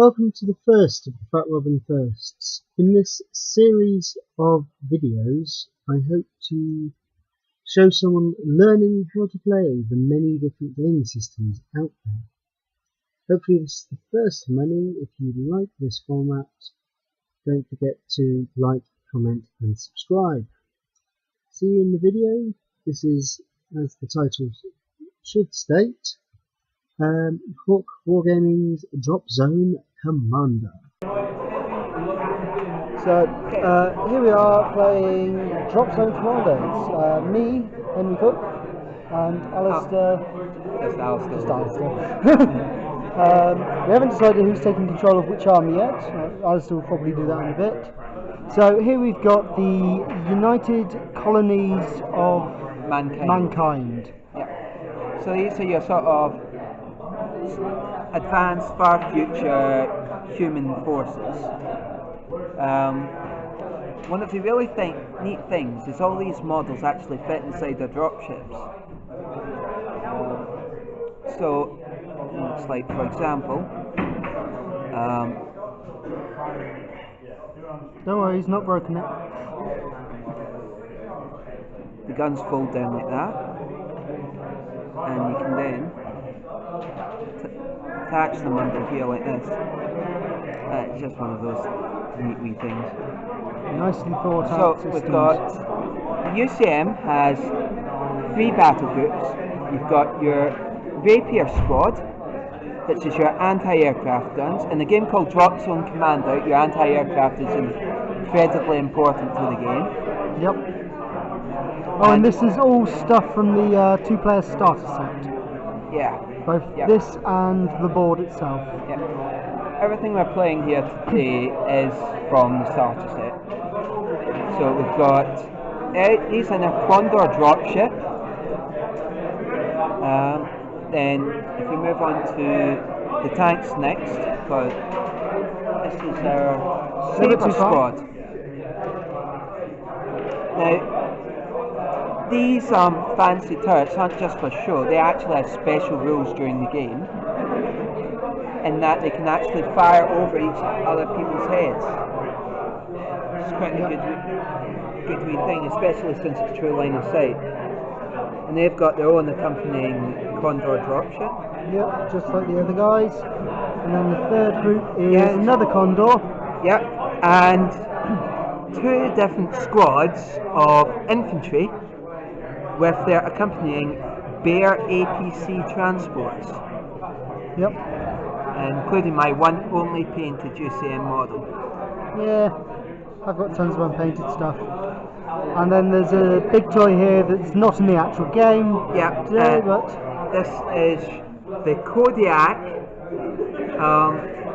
Welcome to the first of the Fatrobin firsts. In this series of videos, I hope to show someone learning how to play the many different game systems out there. Hopefully this is the first of many. If you like this format, don't forget to like, comment and subscribe. See you in the video. This is, as the title should state, Wargames Dropzone Commander. So here we are playing Dropzone Commander. It's me, Henry Cook, and Alistair. Just Alistair. We haven't decided who's taking control of which army yet. Alistair will probably do that in a bit. So here we've got the United Colonies of Mankind. Yeah. So these are your sort of advanced, far future human forces. One of the really neat things is all these models actually fit inside their dropships. So it looks like, for example, don't worry, he's not broken it. The guns fold down like that, and you can then attach them under here like this. It's just one of those neat wee things. Nicely thought out. So we've got the UCM has 3 battle groups. You've got your Rapier squad, which is your anti-aircraft guns. In a game called Dropzone Commander, your anti-aircraft is incredibly important to the game. Yep. Oh, and this is all stuff from the 2-player starter set. Yeah. Both this and the board itself. Yeah. Everything we're playing here today is from the starter set. So we've got these in a Condor dropship. Then if we move on to the tanks next, because this is our Sabre squad. Now these fancy turrets aren't just for show, they actually have special rules during the game, in that they can actually fire over each other people's heads. It's quite a good wee thing, especially since it's true line of sight. And they've got their own accompanying Condor dropship. Yep, just like the other guys. And then the third group is another Condor. Yep, and 2 different squads of infantry with their accompanying Bear APC transports. Yep. Including my one only painted UCM model. Yeah, I've got tons of unpainted stuff. And then there's a big toy here that's not in the actual game today, but this is the Kodiak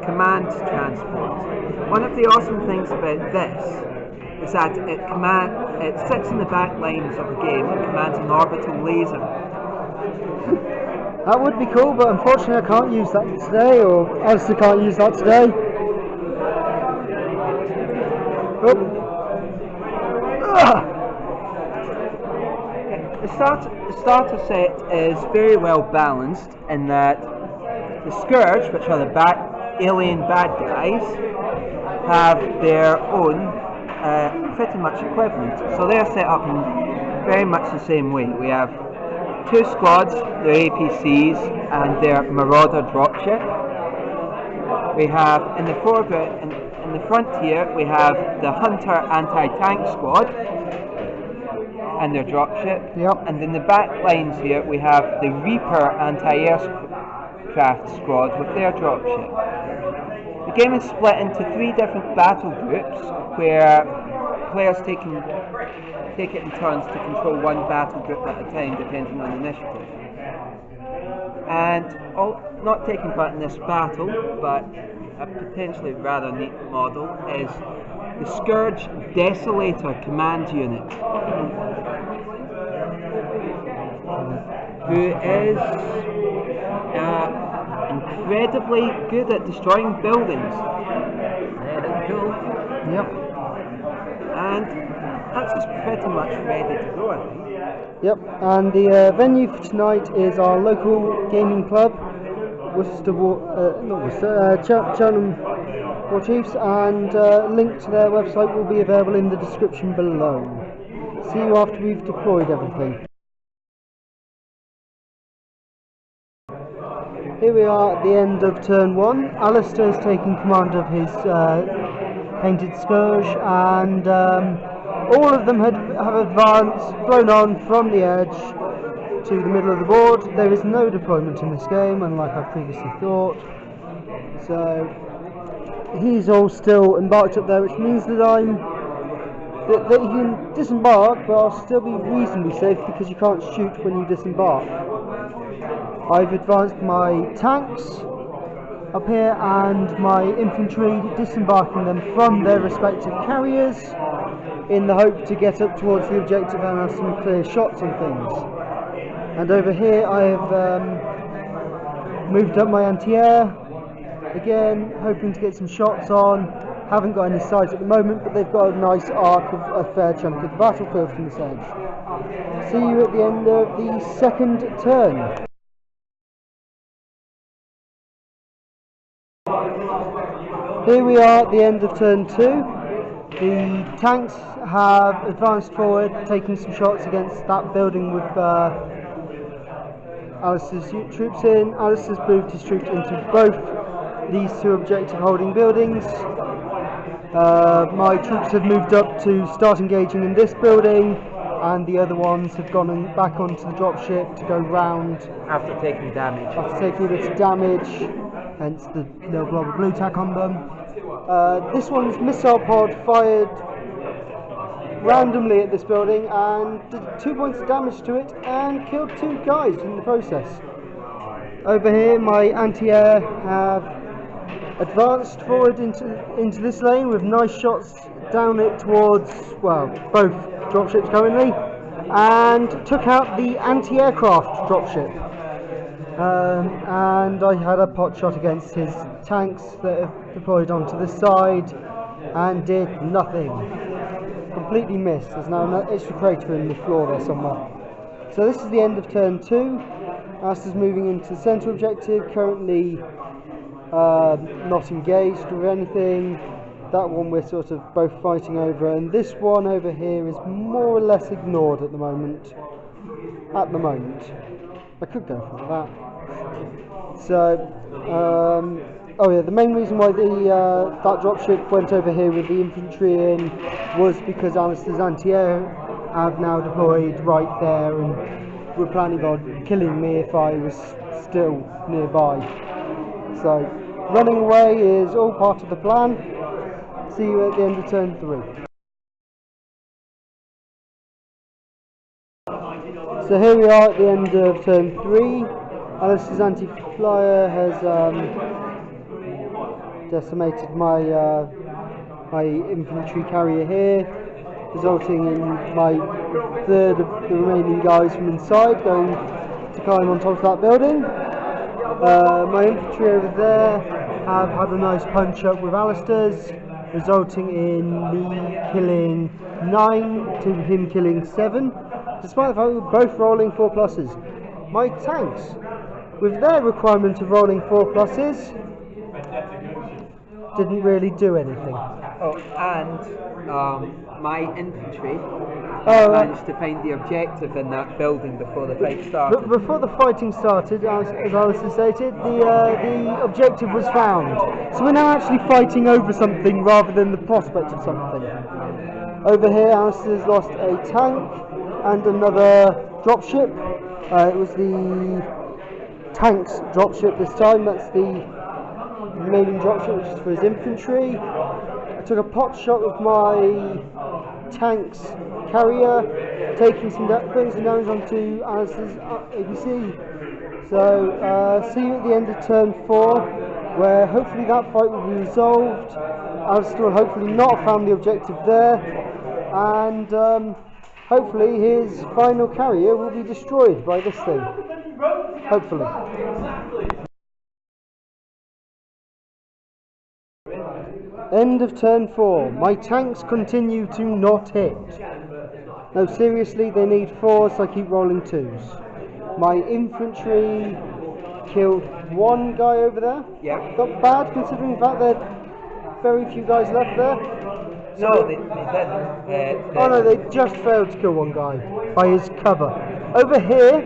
command transport. One of the awesome things about this is that it sits in the back lines of the game and commands an orbital laser. That would be cool, but unfortunately I can't use that today, or Alistair can't use that today. The starter set is very well balanced in that the Scourge, which are the alien bad guys, have their own pretty much equivalent. So they're set up in very much the same way. We have 2 squads, their APCs and their Marauder dropship. We have in the foreground, in the front here, we have the Hunter anti-tank squad and their dropship. Yep. And in the back lines here, we have the Reaper anti-aircraft squad with their dropship. The game is split into 3 different battle groups, where players take it in turns to control one battle group at a time, depending on initiative. And not taking part in this battle, but a potentially rather neat model, is the Scourge Desolator command unit, who is incredibly good at destroying buildings. Yeah, that's cool. Yep. And that's just pretty much ready to go, I think. Yep, and the venue for tonight is our local gaming club. Cheltenham Warchiefs, and link to their website will be available in the description below. See you after we've deployed everything. Here we are at the end of turn 1. Alistair's taking command of his painted scourge, and all of them have advanced, flown on from the edge to the middle of the board. There is no deployment in this game, unlike I previously thought. So he's all still embarked up there, which means that that you can disembark, but I'll still be reasonably safe because you can't shoot when you disembark. I've advanced my tanks up here and my infantry, disembarking them from their respective carriers in the hope to get up towards the objective and have some clear shots on things. And over here I have moved up my anti-air, again hoping to get some shots on. Haven't got any sides at the moment, but they've got a nice arc of a fair chunk of the battlefield from this edge. See you at the end of the second turn. Here we are at the end of turn 2. The tanks have advanced forward, taking some shots against that building with Alistair's troops in. Alistair's moved his troops into both these two objective holding buildings. My troops have moved up to start engaging in this building, and the other ones have gone back onto the dropship to go round after taking damage. After taking a bit of damage, hence the little blob of blue tack on them. This one's missile pod fired randomly at this building and did 2 points of damage to it and killed 2 guys in the process. Over here my anti-air have advanced forward into this lane with nice shots down it towards, well, both dropships currently, and took out the anti-aircraft dropship. And I had a pot shot against his tanks that have deployed onto this side and did nothing. Completely missed. There's now an extra crater in the floor there somewhere. So this is the end of turn 2. Alistair's moving into the centre objective, currently not engaged with anything. That one we're sort of both fighting over, and this one over here is more or less ignored at the moment. I could go for that. So, oh yeah, the main reason why that dropship went over here with the infantry in was because Alistair's anti-air have now deployed right there and were planning on killing me if I was still nearby. So, running away is all part of the plan. See you at the end of turn 3. So here we are at the end of turn 3. Alistair's anti-flyer has decimated my infantry carrier here, resulting in my third of the remaining guys from inside going to climb on top of that building. My infantry over there have had a nice punch up with Alistair's, resulting in me killing 9 to him killing 7, despite the fact we were both rolling 4 pluses. My tanks, with their requirement of rolling 4 pluses, didn't really do anything. Oh, and my infantry managed to find the objective in that building before the fight started. But before the fighting started, as Alistair stated, the objective was found. So we're now actually fighting over something rather than the prospect of something. Over here, Alistair's lost a tank and another dropship. It was the tank's dropship this time. That's the remaining dropship, which is for his infantry. I took a pot shot with my tank's carrier, taking some damage onto Alistair's ABC. So see you at the end of turn 4, where hopefully that fight will be resolved. Alistair will hopefully not have found the objective there, and hopefully his final carrier will be destroyed by this thing. Hopefully. End of turn 4. My tanks continue to not hit. No, seriously, they need 4, so I keep rolling 2s. My infantry killed one guy over there. Yeah. Not bad considering the fact there are very few guys left there. No, they didn't. Oh no, they just failed to kill one guy by his cover. Over here,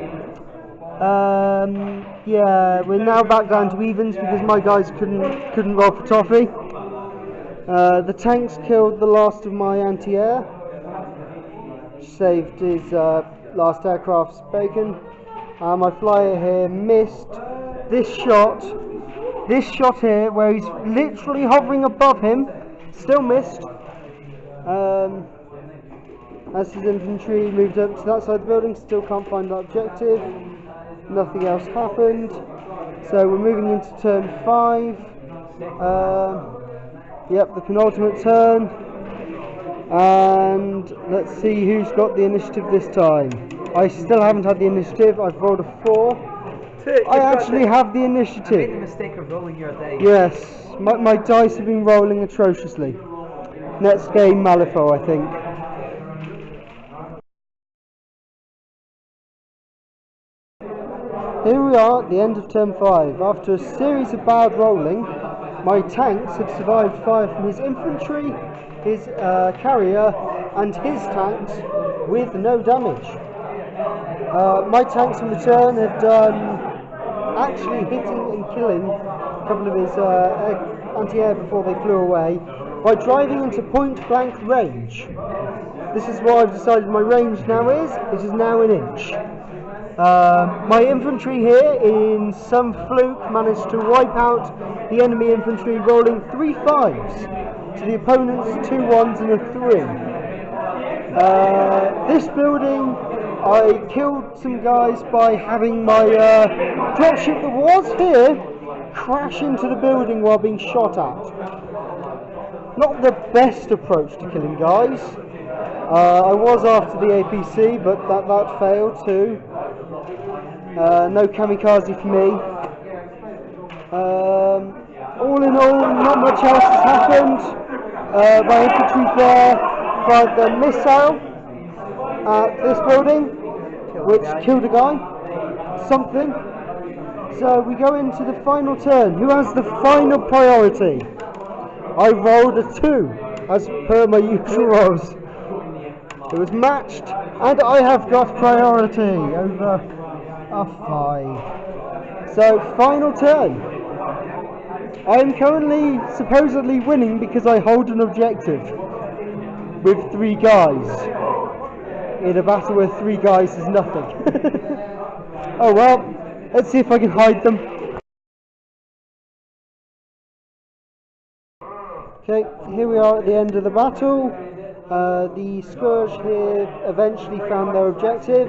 yeah, we're now back down to evens because my guys couldn't roll for toffee. The tanks killed the last of my anti-air, saved his last aircraft's bacon. My flyer here missed this shot here where he's literally hovering above him, still missed. As his infantry moved up to that side of the building, still can't find that objective. Nothing else happened. So we're moving into turn 5. Yep, the penultimate turn. And let's see who's got the initiative this time. I still haven't had the initiative. I've rolled a 4. I actually have the initiative. I made the mistake of rolling your dice. Yes, my dice have been rolling atrociously. Next game, Malifaux, I think. Here we are at the end of turn 5. After a series of bad rolling, my tanks have survived fire from his infantry, his carrier, and his tanks with no damage. My tanks in return have done actually hitting and killing a couple of his anti-air before they flew away by driving into point-blank range. This is what I've decided my range now is. It is now an inch. My infantry here, in some fluke, managed to wipe out the enemy infantry, rolling 3 5s to the opponent's 2 1s and a 3. This building, I killed some guys by having my dropship that was here crash into the building while being shot at. Not the best approach to killing guys. I was after the APC, but that failed too. No kamikaze for me. All in all, not much else has happened. My infantry there fired their missile at this building, which killed a guy. Something. So we go into the final turn. Who has the final priority? I rolled a 2, as per my usual rolls. It was matched, and I have got priority over a 5. So, final turn. I am currently supposedly winning because I hold an objective with 3 guys in a battle where 3 guys is nothing. Oh well, let's see if I can hide them. Okay, here we are at the end of the battle. The Scourge here eventually found their objective.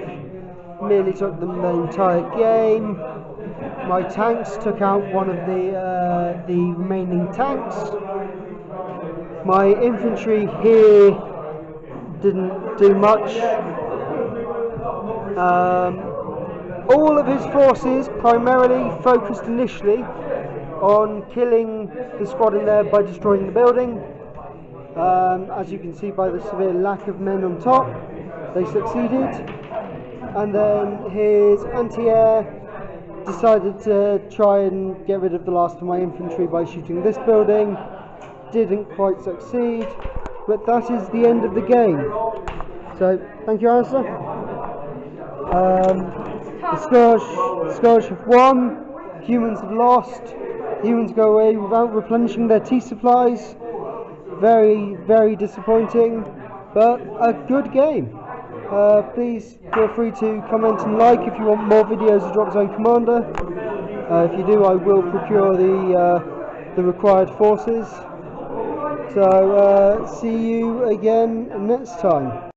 Merely took them the entire game. My tanks took out one of the remaining tanks. My infantry here didn't do much. All of his forces primarily focused initially on killing the squad in there by destroying the building. As you can see by the severe lack of men on top, they succeeded. And then his anti-air decided to try and get rid of the last of my infantry by shooting this building. Didn't quite succeed, but that is the end of the game. So, thank you, Alistair. The Scourge have won, humans have lost. Humans go away without replenishing their tea supplies. Very, very disappointing, but a good game. Please feel free to comment and like if you want more videos of Dropzone Commander. If you do, I will procure the required forces. So, see you again next time.